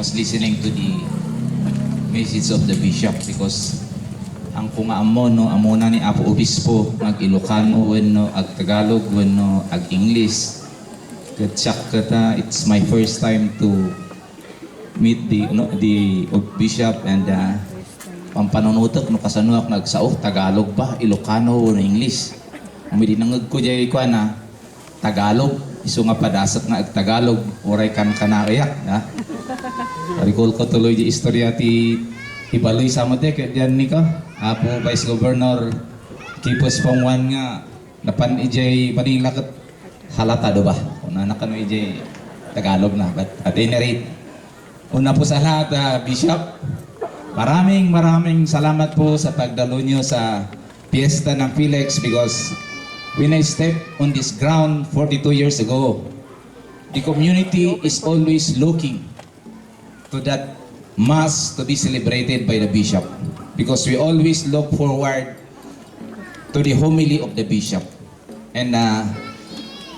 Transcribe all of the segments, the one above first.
was listening to the message of the bishop because ang kunga amo no amuna ni Apo Obispo ag Ilocano wenno ag Tagalog wenno ag English. Katsak kata it's my first time to meet the bishop and pampanunutok no kasanuak nagsaok Tagalog pa Ilocano wenno English. Umidi nangag ko jay ko na Tagalog iso nga padasat nga ag Tagalog oray kan kanaiyak na. Recall ko tuloy di istorya ti Ibaloy sa mate kaya diyan ni ka Apo Vice Governor Kipos Pongwan nga napan ijay Manila kat halata do ba una na kano ijay Tagalog na but at any rate una po sa lahat Bishop maraming salamat po sa pagdalo nyo sa piyesta ng Philex because when I stepped on this ground 42 years ago the community is always looking to that Mass to be celebrated by the bishop because we always look forward to the homily of the bishop and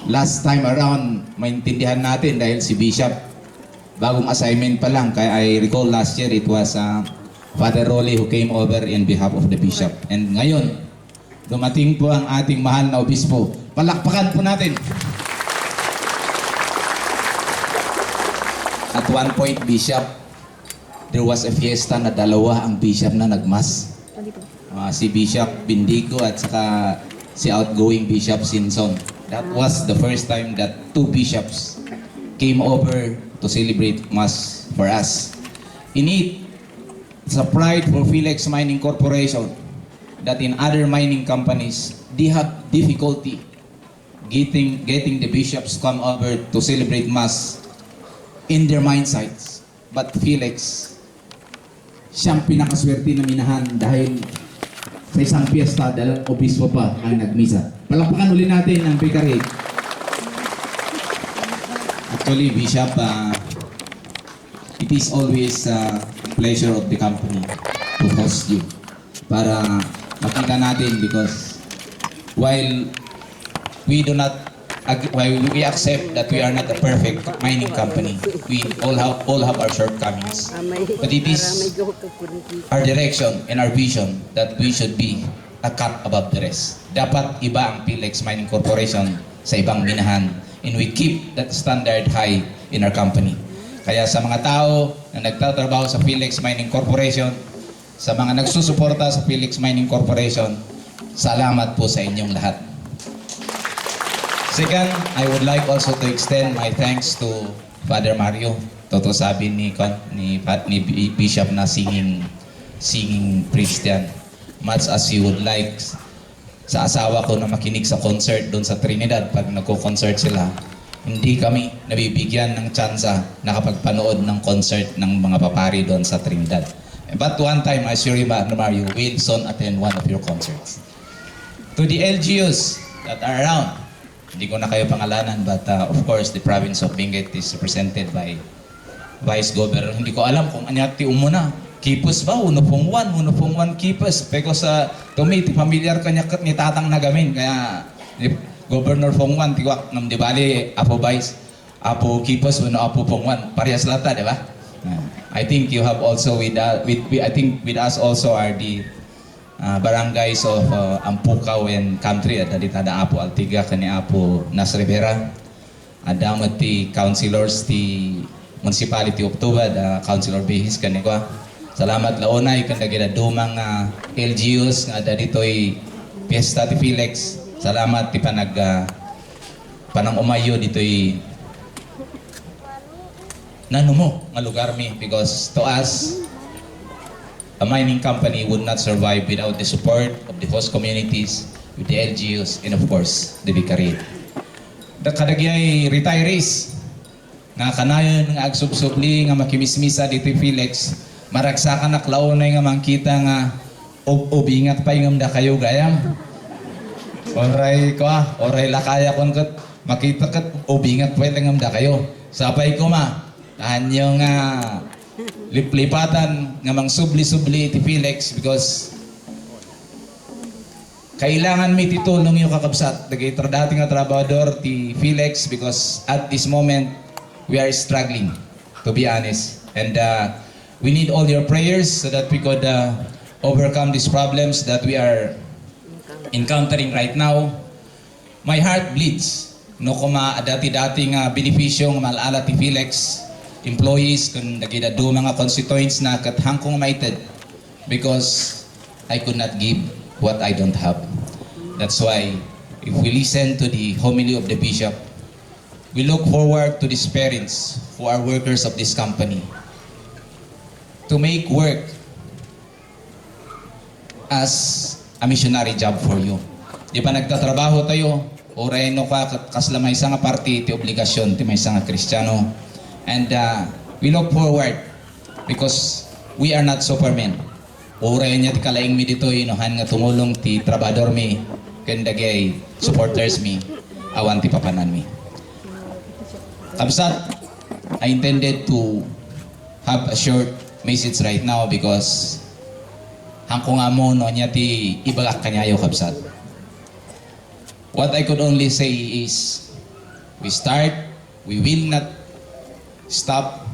last time around maintindihan natin dahil si bishop bagong assignment pa lang kaya I recall last year it was Father Rolly who came over in behalf of the bishop and ngayon dumating po ang ating mahal na obispo palakpakan po natin at one point bishop there was a fiesta na dalawa ang bishop na nagmas. Si Bishop Bindigo at saka si outgoing Bishop Sinson. That was the first time that two bishops came over to celebrate Mass for us. In it, it's a pride for Philex Mining Corporation that in other mining companies, they have difficulty getting the bishops come over to celebrate Mass in their mine sites. But Philex, siyang pinakaswerte na minahan dahil sa isang piyesta dahil obispo pa ang nagmisa. Palakpakan ulit natin ang Vicarage. Actually, Bishop, it is always a pleasure of the company to host you para makita natin because while we accept that we are not a perfect mining company. We all have our shortcomings. But it is our direction and our vision that we should be a cut above the rest. Dapat iba ang Philex Mining Corporation sa ibang minahan and we keep that standard high in our company. Kaya sa mga tao na nagtatrabaho sa Philex Mining Corporation, sa mga nagsusuporta sa Philex Mining Corporation, salamat po sa inyong lahat. Second, I would like also to extend my thanks to Father Mario. Toto sabi ni Bishop na singing priest yan. Much as you would like sa asawa ko na makinig sa concert doon sa Trinidad pag nagko-concert sila, hindi kami nabibigyan ng tsansa nakapagpanood ng concert ng mga papari doon sa Trinidad. But one time, I assure you, Father Mario, will soon attend one of your concerts. To the LGUs that are around, hindi ko na kayo pangalanan but of course the province of Benguet is represented by Vice Governor. Hindi ko alam kung anyati umuna. Kipos ba? Uno pong one kipos. Pero sa tumiti, familiar kanya kat ni tatang nagamin. Kaya Governor Pong Wan, tiwak nam di bali, Apo Vice, Apo Kipos, uno Apo Pong Wan. Parehas lata, di ba? I think you have also I think with us also are the barangays of Ampukaw and country at dalitada Apo Altiga kani Apo Nas Rivera adamat ti councilors ti municipality of Tuba da councilor Bihis kani ko salamat launay kan dagida dumang LGUs nga ditoy piyesta ti Philex salamat ti panang umayo ditoy nanumo nga lugar mi because to us a mining company would not survive without the support of the host communities, with the LGUs, and of course, the Vicariate. Kadagyay retirees, nga kanayon nga agsubsubli, nga makimismisa dito Philex, maragsakan na klaunay nga mangkita nga ubingat pa yung da kayo gayam. Oray lakaya kon kat, makita kat ubingat pa yung da kayo. Sabay ko tahan yung liplipatan nga mang subli-subli ti Philex because kailangan mi titulong yung kakabsat dagay dating nga trabahador ti Philex because at this moment we are struggling to be honest. And we need all your prayers so that we could overcome these problems that we are encountering right now. My heart bleeds. No kuma dati-dati nga benepisyo nga malala ti Felix employees kung nagidado mga constituents na kathangkong maited because I could not give what I don't have. That's why if we listen to the homily of the bishop, we look forward to these parents who are workers of this company to make work as a missionary job for you. Di ba nagtatrabaho tayo, oray no ka kasla may isang party ti obligasyon ti may isang Kristiyano. And we look forward because we are not supermen. Oray niya ti kalaing mi dito inuhan nga tumulong ti trabador mi kendagay supporters mi awan ti papanan mi. Kabsat, I intended to have a short message right now because hangko nga mo no niya ti ibagak kanyayo kabsat. What I could only say is we will not stop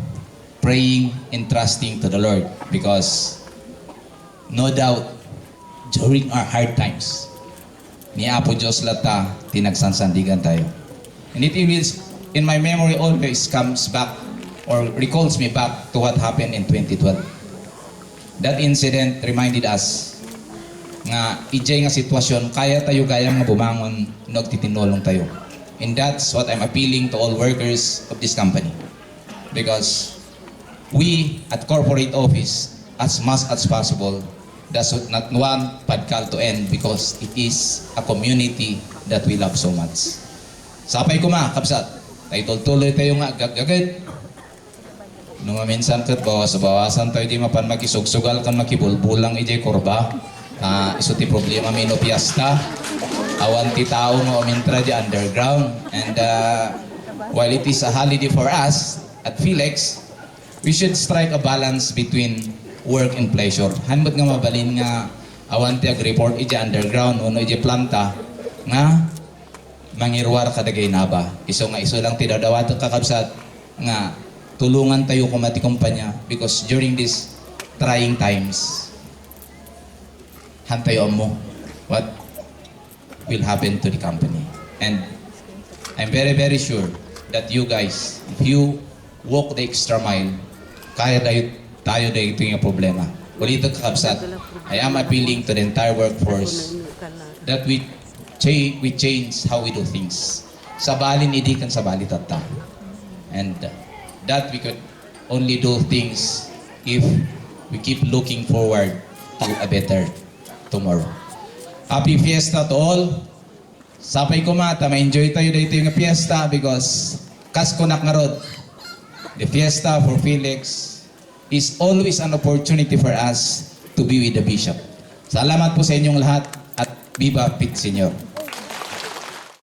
praying and trusting to the Lord because no doubt during our hard times ni Apo Diyos lata tinagsansandigan tayo. And it is in my memory always comes back or recalls me back to what happened in 2012. That incident reminded us nga ijay nga sitwasyon kaya tayo gayang nga bumangon nagtitinulong tayo. And that's what I'm appealing to all workers of this company. Because we at corporate office, as much as possible, does not want Padcal to end because it is a community that we love so much. Sapay ko ma, kapsat, tayo tuloy tayo nga gagagad. Nung minsan kat bawasan tayo di mapan makisugsugal kan makibulbulang ijay korba. Iso ti problema may no piasta. Awan ti tao nga umintra di underground. And while it is a holiday for us, at Felix, we should strike a balance between work and pleasure. Hanbot nga mabalin nga awan ti ag-report iti underground uno iti planta nga mangirwar kadagay naba. Iso lang ti dadawato kakabsat nga tulungan tayo kumati kumpanya because during these trying times hantayo mo what will happen to the company. And I'm very very sure that you guys, if you walk the extra mile, kaya tayo ito yung problema. Ulito kakabsat, I am appealing to the entire workforce that we change how we do things. Sabalin idi kan sabali tata. And that we could only do things if we keep looking forward to a better tomorrow. Happy fiesta to all. Sapay ko mata, ma-enjoy tayo dito yung fiesta because kaskonak nga rod. The fiesta for Felix is always an opportunity for us to be with the Bishop. Salamat po sa inyong lahat at Viva Pit Senyor.